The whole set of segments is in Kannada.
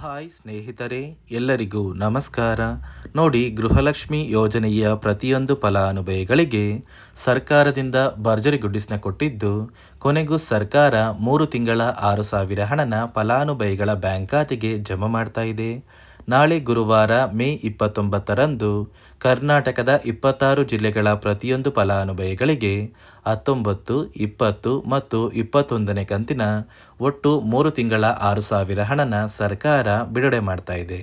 ಹಾಯ್ ಸ್ನೇಹಿತರೆ, ಎಲ್ಲರಿಗೂ ನಮಸ್ಕಾರ. ನೋಡಿ, ಗೃಹಲಕ್ಷ್ಮಿ ಯೋಜನೆಯ ಪ್ರತಿಯೊಂದು ಫಲಾನುಭವಿಗಳಿಗೆ ಸರ್ಕಾರದಿಂದ ಭರ್ಜರಿ ಗುಡ್ಡಿಸ್ನ ಕೊಟ್ಟಿದ್ದು, ಕೊನೆಗೂ ಸರ್ಕಾರ 3 ತಿಂಗಳ 6,000 ಹಣನ ಫಲಾನುಭವಿಗಳ ಬ್ಯಾಂಕ್ ಖಾತೆಗೆ ಜಮಾ ಮಾಡ್ತಾ ಇದೆ. ನಾಳೆ ಗುರುವಾರ ಮೇ 29ರಂದು ಕರ್ನಾಟಕದ 26 ಜಿಲ್ಲೆಗಳ ಪ್ರತಿಯೊಂದು ಫಲಾನುಭವಿಗಳಿಗೆ 19, 20 ಮತ್ತು 21ನೇ ಕಂತಿನ ಒಟ್ಟು 3 ತಿಂಗಳ 6,000 ಹಣನ ಸರ್ಕಾರ ಬಿಡುಗಡೆ ಮಾಡ್ತಾ ಇದೆ.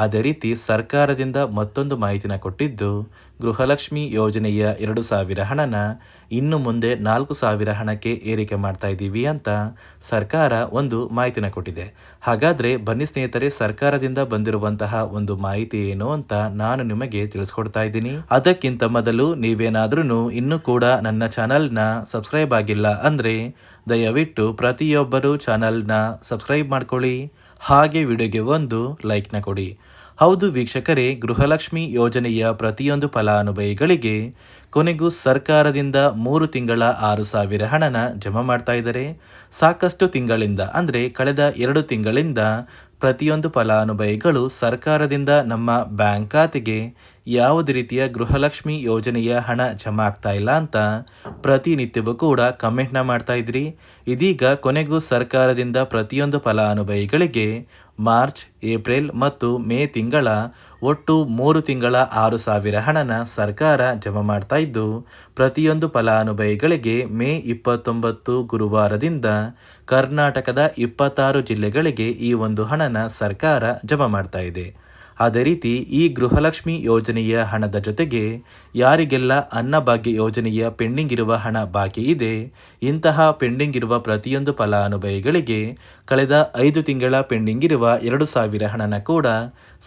ಅದೇ ರೀತಿ ಸರ್ಕಾರದಿಂದ ಮತ್ತೊಂದು ಮಾಹಿತಿನ ಕೊಟ್ಟಿದ್ದು, ಗೃಹಲಕ್ಷ್ಮಿ ಯೋಜನೆಯ 2,000 ಹಣನ ಇನ್ನು ಮುಂದೆ 4,000 ಹಣಕ್ಕೆ ಏರಿಕೆ ಮಾಡ್ತಾ ಇದ್ದೀವಿ ಅಂತ ಸರ್ಕಾರ ಒಂದು ಮಾಹಿತಿನ ಕೊಟ್ಟಿದೆ. ಹಾಗಾದರೆ ಬನ್ನಿ ಸ್ನೇಹಿತರೆ, ಸರ್ಕಾರದಿಂದ ಬಂದಿರುವಂತಹ ಒಂದು ಮಾಹಿತಿ ಏನು ಅಂತ ನಾನು ನಿಮಗೆ ತಿಳಿಸ್ಕೊಡ್ತಾ ಇದ್ದೀನಿ. ಅದಕ್ಕಿಂತ ಮೊದಲು ನೀವೇನಾದ್ರೂ ಇನ್ನೂ ಕೂಡ ನನ್ನ ಚಾನಲ್ನ ಸಬ್ಸ್ಕ್ರೈಬ್ ಆಗಿಲ್ಲ ಅಂದರೆ ದಯವಿಟ್ಟು ಪ್ರತಿಯೊಬ್ಬರು ಚಾನಲ್ನ ಸಬ್ಸ್ಕ್ರೈಬ್ ಮಾಡ್ಕೊಳ್ಳಿ, ಹಾಗೆ ವಿಡಿಯೋಗೆ ಒಂದು ಲೈಕ್ನ ಕೊಡಿ. ಹೌದು ವೀಕ್ಷಕರೇ, ಗೃಹಲಕ್ಷ್ಮಿ ಯೋಜನೆಯ ಪ್ರತಿಯೊಂದು ಫಲಾನುಭವಿಗಳಿಗೆ ಕೊನೆಗೂ ಸರ್ಕಾರದಿಂದ 3 ತಿಂಗಳ 6,000 ಹಣನ ಜಮಾ ಮಾಡ್ತಾ ಇದ್ದಾರೆ. ಸಾಕಷ್ಟು ತಿಂಗಳಿಂದ ಅಂದರೆ ಕಳೆದ 2 ತಿಂಗಳಿಂದ ಪ್ರತಿಯೊಂದು ಫಲಾನುಭವಿಗಳು ಸರ್ಕಾರದಿಂದ ನಮ್ಮ ಬ್ಯಾಂಕ್ ಖಾತೆಗೆ ಯಾವುದೇ ರೀತಿಯ ಗೃಹಲಕ್ಷ್ಮಿ ಯೋಜನೆಯ ಹಣ ಜಮಾ ಆಗ್ತಾ ಇಲ್ಲ ಅಂತ ಪ್ರತಿನಿತ್ಯವೂ ಕೂಡ ಕಮೆಂಟ್ನ ಮಾಡ್ತಾ ಇದ್ರಿ. ಇದೀಗ ಕೊನೆಗೂ ಸರ್ಕಾರದಿಂದ ಪ್ರತಿಯೊಂದು ಫಲಾನುಭವಿಗಳಿಗೆ ಮಾರ್ಚ್, ಏಪ್ರಿಲ್ ಮತ್ತು ಮೇ ತಿಂಗಳ ಒಟ್ಟು 3 ತಿಂಗಳ 6,000 ಹಣನ ಸರ್ಕಾರ ಜಮಾ ಮಾಡ್ತಾ ಇದ್ದು, ಪ್ರತಿಯೊಂದು ಫಲಾನುಭವಿಗಳಿಗೆ ಮೇ 29 ಗುರುವಾರದಿಂದ ಕರ್ನಾಟಕದ 26 ಜಿಲ್ಲೆಗಳಿಗೆ ಈ ಒಂದು ಹಣನ ಸರ್ಕಾರ ಜಮಾ ಮಾಡ್ತಾ ಇದೆ. ಅದೇ ರೀತಿ ಈ ಗೃಹಲಕ್ಷ್ಮಿ ಯೋಜನೆಯ ಹಣದ ಜೊತೆಗೆ ಯಾರಿಗೆಲ್ಲ ಅನ್ನಭಾಗ್ಯ ಯೋಜನೆಯ ಪೆಂಡಿಂಗ್ ಇರುವ ಹಣ ಬಾಕಿ ಇದೆ, ಇಂತಹ ಪೆಂಡಿಂಗ್ ಇರುವ ಪ್ರತಿಯೊಂದು ಫಲಾನುಭವಿಗಳಿಗೆ ಕಳೆದ 5 ತಿಂಗಳ ಪೆಂಡಿಂಗ್ ಇರುವ 2,000 ಹಣನ ಕೂಡ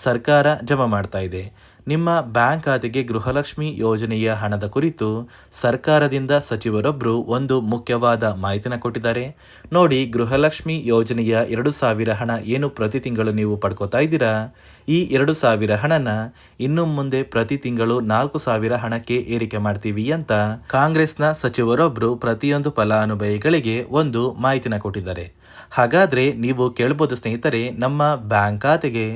ಸರ್ಕಾರ ಜಮಾ ಮಾಡ್ತಾ ಇದೆ. ನಿಮ್ಮ ಬ್ಯಾಂಕ್ ಖಾತೆಗೆ ಗೃಹಲಕ್ಷ್ಮಿ ಯೋಜನೆಯ ಹಣದ ಕುರಿತು ಸರ್ಕಾರದಿಂದ ಸಚಿವರೊಬ್ಬರು ಒಂದು ಮುಖ್ಯವಾದ ಮಾಹಿತಿನ ಕೊಟ್ಟಿದ್ದಾರೆ. ನೋಡಿ, ಗೃಹಲಕ್ಷ್ಮಿ ಯೋಜನೆಯ 2,000 ಹಣ ಏನು ಪ್ರತಿ ತಿಂಗಳು ನೀವು ಪಡ್ಕೋತಾ ಇದ್ದೀರಾ, ಈ 2,000 ಹಣನ ಇನ್ನು ಮುಂದೆ ಪ್ರತಿ ತಿಂಗಳು 4,000 ಹಣಕ್ಕೆ ಏರಿಕೆ ಮಾಡ್ತೀವಿ ಅಂತ ಕಾಂಗ್ರೆಸ್ನ ಸಚಿವರೊಬ್ಬರು ಪ್ರತಿಯೊಂದು ಫಲಾನುಭವಿಗಳಿಗೆ ಒಂದು ಮಾಹಿತಿನ ಕೊಟ್ಟಿದ್ದಾರೆ. ಹಾಗಾದರೆ ನೀವು ಕೇಳ್ಬೋದು ಸ್ನೇಹಿತರೆ, ನಮ್ಮ ಬ್ಯಾಂಕ್ ಖಾತೆಗೆ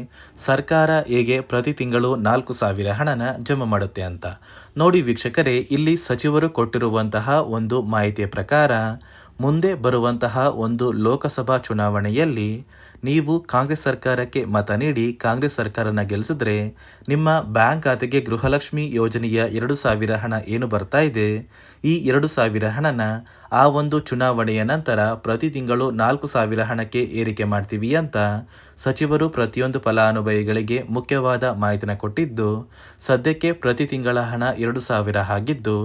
ಸರ್ಕಾರ ಹೇಗೆ ಪ್ರತಿ ತಿಂಗಳು 4,000 ಹಣನ ಜಮಾ ಮಾಡುತ್ತೆ ಅಂತ. ನೋಡಿ ವೀಕ್ಷಕರೇ, ಇಲ್ಲಿ ಸಚಿವರು ಕೊಟ್ಟಿರುವಂತಹ ಒಂದು ಮಾಹಿತಿಯ ಪ್ರಕಾರ ಮುಂದೆ ಬರುವಂತಹ ಒಂದು ಲೋಕಸಭಾ ಚುನಾವಣೆಯಲ್ಲಿ ನೀವು ಕಾಂಗ್ರೆಸ್ ಸರ್ಕಾರಕ್ಕೆ ಮತ ನೀಡಿ ಕಾಂಗ್ರೆಸ್ ಸರ್ಕಾರನ ಗೆಲ್ಲಿಸಿದ್ರೆ ನಿಮ್ಮ ಬ್ಯಾಂಕ್ ಖಾತೆಗೆ ಗೃಹಲಕ್ಷ್ಮಿ ಯೋಜನೆಯ 2,000 ಹಣ ಏನು ಬರ್ತಾ ಇದೆ, ಈ 2,000 ಹಣನ ಆ ಒಂದು ಚುನಾವಣೆಯ ನಂತರ ಪ್ರತಿ ತಿಂಗಳು 4,000 ಹಣಕ್ಕೆ ಏರಿಕೆ ಮಾಡ್ತೀವಿ ಅಂತ ಸಚಿವರು ಪ್ರತಿಯೊಂದು ಫಲಾನುಭವಿಗಳಿಗೆ ಮುಖ್ಯವಾದ ಮಾಹಿತಿನ ಕೊಟ್ಟಿದ್ದು, ಸದ್ಯಕ್ಕೆ ಪ್ರತಿ ತಿಂಗಳ ಹಣ 2,000 ಆಗಿದ್ದು,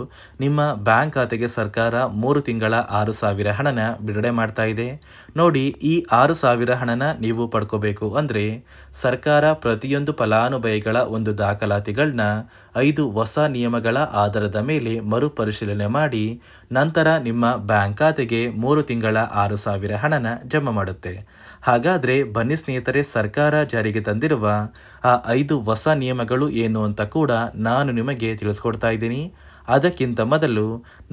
ನಿಮ್ಮ ಬ್ಯಾಂಕ್ ಖಾತೆಗೆ ಸರ್ಕಾರ 3 ತಿಂಗಳ 6,000 ಹಣನ ಬಿಡುಗಡೆ ಮಾಡ್ತಾ ಇದೆ. ನೋಡಿ, ಈ 6,000 ಹಣನ ನೀವು ಪಡ್ಕೋಬೇಕು ಅಂದರೆ ಸರ್ಕಾರ ಪ್ರತಿಯೊಂದು ಫಲಾನುಭವಿಗಳ ಒಂದು ದಾಖಲಾತಿಗಳನ್ನ 5 ಹೊಸ ನಿಯಮಗಳ ಆಧಾರದ ಮೇಲೆ ಮರುಪರಿಶೀಲನೆ ಮಾಡಿ ನಂತರ ನಿಮ್ಮ ಬ್ಯಾಂಕ್ ಖಾತೆಗೆ 3 ತಿಂಗಳ 6,000 ಹಣನ ಜಮಾ ಮಾಡುತ್ತೆ. ಹಾಗಾದರೆ ಬನ್ನಿ ಸ್ನೇಹಿತರೆ, ಸರ್ಕಾರ ಜಾರಿಗೆ ತಂದಿರುವ ಆ 5 ಹೊಸ ನಿಯಮಗಳು ಏನು ಅಂತ ಕೂಡ ನಾನು ನಿಮಗೆ ತಿಳಿಸ್ಕೊಡ್ತಾ ಇದ್ದೀನಿ. ಅದಕ್ಕಿಂತ ಮೊದಲು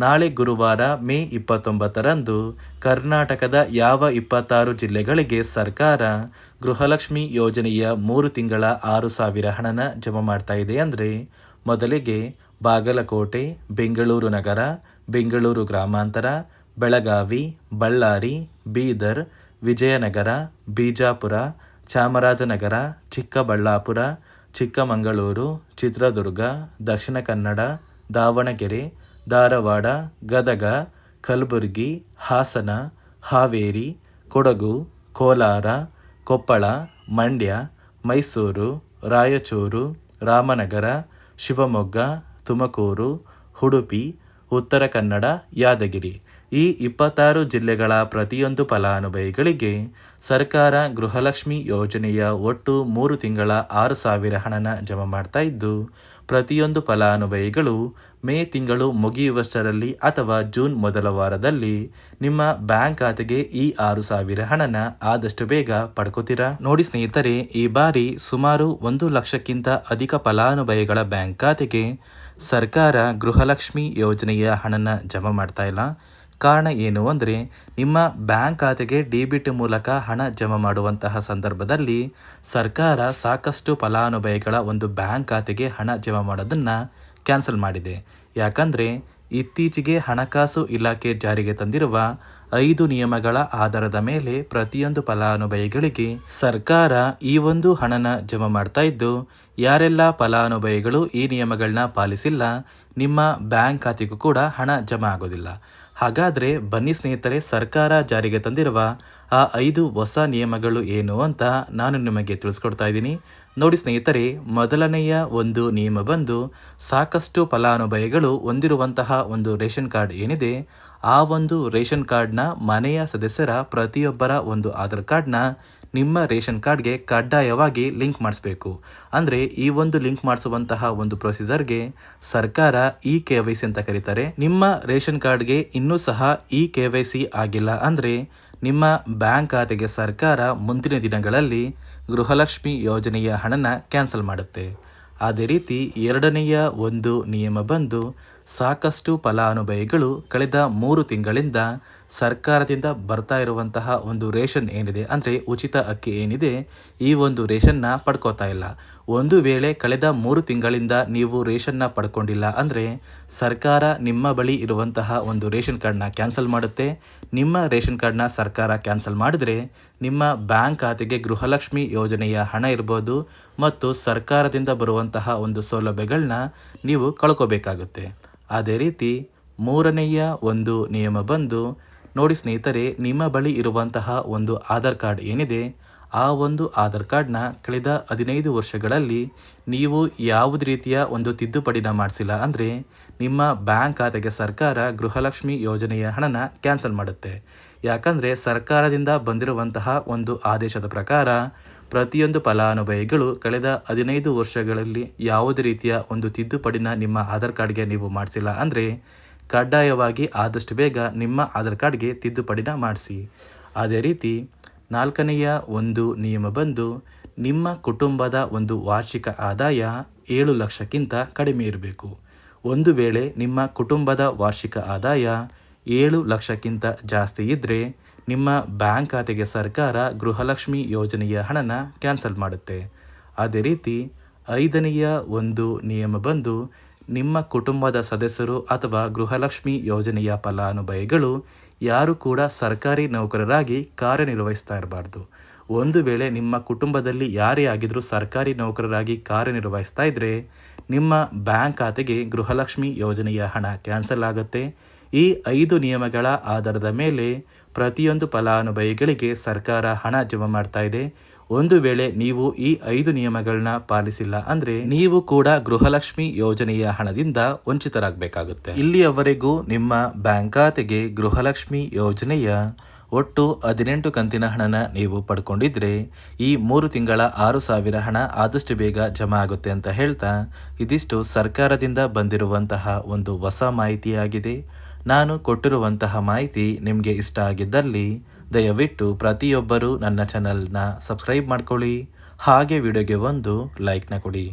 ನಾಳೆ ಗುರುವಾರ ಮೇ 29ರಂದು ಕರ್ನಾಟಕದ ಯಾವ 26 ಜಿಲ್ಲೆಗಳಿಗೆ ಸರ್ಕಾರ ಗೃಹಲಕ್ಷ್ಮಿ ಯೋಜನೆಯ 3 ತಿಂಗಳ 6,000 ಹಣನ ಜಮಾ ಮಾಡ್ತಾ ಇದೆ ಅಂದರೆ, ಮೊದಲಿಗೆ ಬಾಗಲಕೋಟೆ, ಬೆಂಗಳೂರು ನಗರ, ಬೆಂಗಳೂರು ಗ್ರಾಮಾಂತರ, ಬೆಳಗಾವಿ, ಬಳ್ಳಾರಿ, ಬೀದರ್, ವಿಜಯನಗರ, ಬಿಜಾಪುರ, ಚಾಮರಾಜನಗರ, ಚಿಕ್ಕಬಳ್ಳಾಪುರ, ಚಿಕ್ಕಮಗಳೂರು, ಚಿತ್ರದುರ್ಗ, ದಕ್ಷಿಣ ಕನ್ನಡ, ದಾವಣಗೆರೆ, ಧಾರವಾಡ, ಗದಗ, ಕಲಬುರಗಿ, ಹಾಸನ, ಹಾವೇರಿ, ಕೊಡಗು, ಕೋಲಾರ, ಕೊಪ್ಪಳ, ಮಂಡ್ಯ, ಮೈಸೂರು, ರಾಯಚೂರು, ರಾಮನಗರ, ಶಿವಮೊಗ್ಗ, ತುಮಕೂರು, ಉಡುಪಿ, ಉತ್ತರ ಕನ್ನಡ, ಯಾದಗಿರಿ ಈ 26 ಜಿಲ್ಲೆಗಳ ಪ್ರತಿಯೊಂದು ಫಲಾನುಭವಿಗಳಿಗೆ ಸರ್ಕಾರ ಗೃಹಲಕ್ಷ್ಮಿ ಯೋಜನೆಯ ಒಟ್ಟು 3 ತಿಂಗಳ 6,000 ಹಣನ ಜಮಾ ಮಾಡ್ತಾ ಇದ್ದು, ಪ್ರತಿಯೊಂದು ಫಲಾನುಭವಿಗಳು ಮೇ ತಿಂಗಳು ಮುಗಿಯುವಷ್ಟರಲ್ಲಿ ಅಥವಾ ಜೂನ್ ಮೊದಲ ವಾರದಲ್ಲಿ ನಿಮ್ಮ ಬ್ಯಾಂಕ್ ಖಾತೆಗೆ ಈ 6,000 ಹಣನ ಆದಷ್ಟು ಬೇಗ ಪಡ್ಕೋತೀರಾ. ನೋಡಿ ಸ್ನೇಹಿತರೆ, ಈ ಬಾರಿ ಸುಮಾರು 1 ಲಕ್ಷಕ್ಕಿಂತ ಅಧಿಕ ಫಲಾನುಭವಿಗಳ ಬ್ಯಾಂಕ್ ಖಾತೆಗೆ ಸರ್ಕಾರ ಗೃಹಲಕ್ಷ್ಮಿ ಯೋಜನೆಯ ಹಣನ ಜಮಾ ಮಾಡ್ತಾ ಇಲ್ಲ. ಕಾರಣ ಏನು ಅಂದರೆ ನಿಮ್ಮ ಬ್ಯಾಂಕ್ ಖಾತೆಗೆ ಡೆಬಿಟ್ ಮೂಲಕ ಹಣ ಜಮಾ ಮಾಡುವಂತಹ ಸಂದರ್ಭದಲ್ಲಿ ಸರ್ಕಾರ ಸಾಕಷ್ಟು ಫಲಾನುಭವಿಗಳ ಒಂದು ಬ್ಯಾಂಕ್ ಖಾತೆಗೆ ಹಣ ಜಮಾ ಮಾಡೋದನ್ನು ಕ್ಯಾನ್ಸಲ್ ಮಾಡಿದೆ. ಯಾಕಂದರೆ ಇತ್ತೀಚೆಗೆ ಹಣಕಾಸು ಇಲಾಖೆ ಜಾರಿಗೆ ತಂದಿರುವ 5 ನಿಯಮಗಳ ಆಧಾರದ ಮೇಲೆ ಪ್ರತಿಯೊಂದು ಫಲಾನುಭವಿಗಳಿಗೆ ಸರ್ಕಾರ ಈ ಒಂದು ಹಣನ ಜಮಾ ಮಾಡ್ತಾ ಇದ್ದು, ಯಾರೆಲ್ಲ ಫಲಾನುಭವಿಗಳು ಈ ನಿಯಮಗಳನ್ನ ಪಾಲಿಸಿಲ್ಲ ನಿಮ್ಮ ಬ್ಯಾಂಕ್ ಖಾತೆಗೂ ಕೂಡ ಹಣ ಜಮಾ ಆಗೋದಿಲ್ಲ. ಹಾಗಾದರೆ ಬನ್ನಿ ಸ್ನೇಹಿತರೆ, ಸರ್ಕಾರ ಜಾರಿಗೆ ತಂದಿರುವ ಆ 5 ಹೊಸ ನಿಯಮಗಳು ಏನು ಅಂತ ನಾನು ನಿಮಗೆ ತಿಳಿಸ್ಕೊಡ್ತಾ ಇದ್ದೀನಿ. ನೋಡಿ ಸ್ನೇಹಿತರೆ, ಮೊದಲನೆಯ ಒಂದು ನಿಯಮ ಬಂದು ಸಾಕಷ್ಟು ಫಲಾನುಭವಿಗಳು ಹೊಂದಿರುವಂತಹ ಒಂದು ರೇಷನ್ ಕಾರ್ಡ್ ಏನಿದೆ, ಆ ಒಂದು ರೇಷನ್ ಕಾರ್ಡ್ನ ಮನೆಯ ಸದಸ್ಯರ ಪ್ರತಿಯೊಬ್ಬರ ಒಂದು ಆಧಾರ್ ಕಾರ್ಡ್ನ ನಿಮ್ಮ ರೇಷನ್ ಕಾರ್ಡ್ಗೆ ಕಡ್ಡಾಯವಾಗಿ ಲಿಂಕ್ ಮಾಡಿಸ್ಬೇಕು. ಅಂದರೆ ಈ ಒಂದು ಲಿಂಕ್ ಮಾಡಿಸುವಂತಹ ಒಂದು ಪ್ರೊಸೀಜರ್ಗೆ ಸರ್ಕಾರ KYC ಅಂತ ಕರೀತಾರೆ. ನಿಮ್ಮ ರೇಷನ್ ಕಾರ್ಡ್ಗೆ ಇನ್ನೂ ಸಹ KYC ಆಗಿಲ್ಲ ಅಂದರೆ ನಿಮ್ಮ ಬ್ಯಾಂಕ್ ಖಾತೆಗೆ ಸರ್ಕಾರ ಮುಂದಿನ ದಿನಗಳಲ್ಲಿ ಗೃಹಲಕ್ಷ್ಮಿ ಯೋಜನೆಯ ಹಣನ ಕ್ಯಾನ್ಸಲ್ ಮಾಡುತ್ತೆ. ಅದೇ ರೀತಿ ಎರಡನೆಯ ಒಂದು ನಿಯಮ ಬಂದು ಸಾಕಷ್ಟು ಫಲಾನುಭವಿಗಳು ಕಳೆದ 3 ತಿಂಗಳಿಂದ ಸರ್ಕಾರದಿಂದ ಬರ್ತಾ ಇರುವಂತಹ ಒಂದು ರೇಷನ್ ಏನಿದೆ, ಅಂದರೆ ಉಚಿತ ಅಕ್ಕಿ ಏನಿದೆ, ಈ ಒಂದು ರೇಷನ್ನ ಪಡ್ಕೋತಾ ಇಲ್ಲ. ಒಂದು ವೇಳೆ ಕಳೆದ 3 ತಿಂಗಳಿಂದ ನೀವು ರೇಷನ್ನ ಪಡ್ಕೊಂಡಿಲ್ಲ ಅಂದರೆ ಸರ್ಕಾರ ನಿಮ್ಮ ಬಳಿ ಇರುವಂತಹ ಒಂದು ರೇಷನ್ ಕಾರ್ಡ್ನ ಕ್ಯಾನ್ಸಲ್ ಮಾಡುತ್ತೆ. ನಿಮ್ಮ ರೇಷನ್ ಕಾರ್ಡ್ನ ಸರ್ಕಾರ ಕ್ಯಾನ್ಸಲ್ ಮಾಡಿದ್ರೆ ನಿಮ್ಮ ಬ್ಯಾಂಕ್ ಖಾತೆಗೆ ಗೃಹಲಕ್ಷ್ಮಿ ಯೋಜನೆಯ ಹಣ ಇರ್ಬೋದು ಮತ್ತು ಸರ್ಕಾರದಿಂದ ಬರುವಂತಹ ಒಂದು ಸೌಲಭ್ಯಗಳನ್ನ ನೀವು ಕಳ್ಕೋಬೇಕಾಗುತ್ತೆ. ಅದೇ ರೀತಿ ಮೂರನೆಯ ಒಂದು ನಿಯಮ ಬಂದು ನೋಡಿ ಸ್ನೇಹಿತರೆ, ನಿಮ್ಮ ಬಳಿ ಇರುವಂತಹ ಒಂದು ಆಧಾರ್ ಕಾರ್ಡ್ ಏನಿದೆ, ಆ ಒಂದು ಆಧಾರ್ ಕಾರ್ಡ್ನ ಕಳೆದ 15 ವರ್ಷಗಳಲ್ಲಿ ನೀವು ಯಾವುದೇ ರೀತಿಯ ಒಂದು ತಿದ್ದುಪಡಿನ ಮಾಡಿಸಿಲ್ಲ ಅಂದರೆ ನಿಮ್ಮ ಬ್ಯಾಂಕ್ ಖಾತೆಗೆ ಸರ್ಕಾರ ಗೃಹಲಕ್ಷ್ಮಿ ಯೋಜನೆಯ ಹಣನ ಕ್ಯಾನ್ಸಲ್ ಮಾಡುತ್ತೆ. ಯಾಕಂದರೆ ಸರ್ಕಾರದಿಂದ ಬಂದಿರುವಂತಹ ಒಂದು ಆದೇಶದ ಪ್ರಕಾರ ಪ್ರತಿಯೊಂದು ಫಲಾನುಭವಿಗಳು ಕಳೆದ 15 ವರ್ಷಗಳಲ್ಲಿ ಯಾವುದೇ ರೀತಿಯ ಒಂದು ತಿದ್ದುಪಡಿನ ನಿಮ್ಮ ಆಧಾರ್ ಕಾರ್ಡ್ಗೆ ನೀವು ಮಾಡಿಸಿಲ್ಲ ಅಂದರೆ ಕಡ್ಡಾಯವಾಗಿ ಆದಷ್ಟು ಬೇಗ ನಿಮ್ಮ ಆಧಾರ್ ಕಾರ್ಡ್ಗೆ ತಿದ್ದುಪಡಿನ ಮಾಡಿಸಿ. ಅದೇ ರೀತಿ ನಾಲ್ಕನೆಯ ಒಂದು ನಿಯಮ ಬಂದು ನಿಮ್ಮ ಕುಟುಂಬದ ಒಂದು ವಾರ್ಷಿಕ ಆದಾಯ 7 ಲಕ್ಷಕ್ಕಿಂತ ಕಡಿಮೆ ಇರಬೇಕು. ಒಂದು ವೇಳೆ ನಿಮ್ಮ ಕುಟುಂಬದ ವಾರ್ಷಿಕ ಆದಾಯ 7 ಲಕ್ಷಕ್ಕಿಂತ ಜಾಸ್ತಿ ಇದ್ದರೆ ನಿಮ್ಮ ಬ್ಯಾಂಕ್ ಖಾತೆಗೆ ಸರ್ಕಾರ ಗೃಹಲಕ್ಷ್ಮಿ ಯೋಜನೆಯ ಹಣನ ಕ್ಯಾನ್ಸಲ್ ಮಾಡುತ್ತೆ. ಅದೇ ರೀತಿ ಐದನೆಯ ಒಂದು ನಿಯಮ ಬಂದು ನಿಮ್ಮ ಕುಟುಂಬದ ಸದಸ್ಯರು ಅಥವಾ ಗೃಹಲಕ್ಷ್ಮಿ ಯೋಜನೆಯ ಫಲಾನುಭವಿಗಳು ಯಾರು ಕೂಡ ಸರ್ಕಾರಿ ನೌಕರರಾಗಿ ಕಾರ್ಯನಿರ್ವಹಿಸ್ತಾ ಇರಬಾರ್ದು. ಒಂದು ವೇಳೆ ನಿಮ್ಮ ಕುಟುಂಬದಲ್ಲಿ ಯಾರೇ ಆಗಿದ್ರೂ ಸರ್ಕಾರಿ ನೌಕರರಾಗಿ ಕಾರ್ಯನಿರ್ವಹಿಸ್ತಾ ಇದ್ದರೆ ನಿಮ್ಮ ಬ್ಯಾಂಕ್ ಖಾತೆಗೆ ಗೃಹಲಕ್ಷ್ಮಿ ಯೋಜನೆಯ ಹಣ ಕ್ಯಾನ್ಸಲ್ ಆಗುತ್ತೆ. ಈ 5 ನಿಯಮಗಳ ಆಧಾರದ ಮೇಲೆ ಪ್ರತಿಯೊಂದು ಫಲಾನುಭವಿಗಳಿಗೆ ಸರ್ಕಾರ ಹಣ ಜಮಾ ಮಾಡ್ತಾ ಇದೆ. ಒಂದು ವೇಳೆ ನೀವು ಈ 5 ನಿಯಮಗಳನ್ನ ಪಾಲಿಸಿಲ್ಲ ಅಂದರೆ ನೀವು ಕೂಡ ಗೃಹಲಕ್ಷ್ಮಿ ಯೋಜನೆಯ ಹಣದಿಂದ ವಂಚಿತರಾಗಬೇಕಾಗುತ್ತೆ. ಇಲ್ಲಿಯವರೆಗೂ ನಿಮ್ಮ ಬ್ಯಾಂಕ್ ಖಾತೆಗೆ ಗೃಹಲಕ್ಷ್ಮಿ ಯೋಜನೆಯ ಒಟ್ಟು 18 ಕಂತಿನ ಹಣನ ನೀವು ಪಡ್ಕೊಂಡಿದ್ರೆ ಈ 3 ತಿಂಗಳ 6,000 ಹಣ ಆದಷ್ಟು ಬೇಗ ಜಮಾ ಆಗುತ್ತೆ ಅಂತ ಹೇಳ್ತಾ, ಇದಿಷ್ಟು ಸರ್ಕಾರದಿಂದ ಬಂದಿರುವಂತಹ ಒಂದು ಹೊಸ ಮಾಹಿತಿಯಾಗಿದೆ. ನಾನು ಕೊಟ್ಟಿರುವಂತಹ ಮಾಹಿತಿ ನಿಮಗೆ ಇಷ್ಟ ಆಗಿದ್ದಲ್ಲಿ ದಯವಿಟ್ಟು ಪ್ರತಿಯೊಬ್ಬರೂ ನನ್ನ ಚಾನಲ್ನ ಸಬ್ಸ್ಕ್ರೈಬ್ ಮಾಡ್ಕೊಳ್ಳಿ, ಹಾಗೆ ವಿಡಿಯೋಗೆ ಒಂದು ಲೈಕ್ನ ಕೊಡಿ.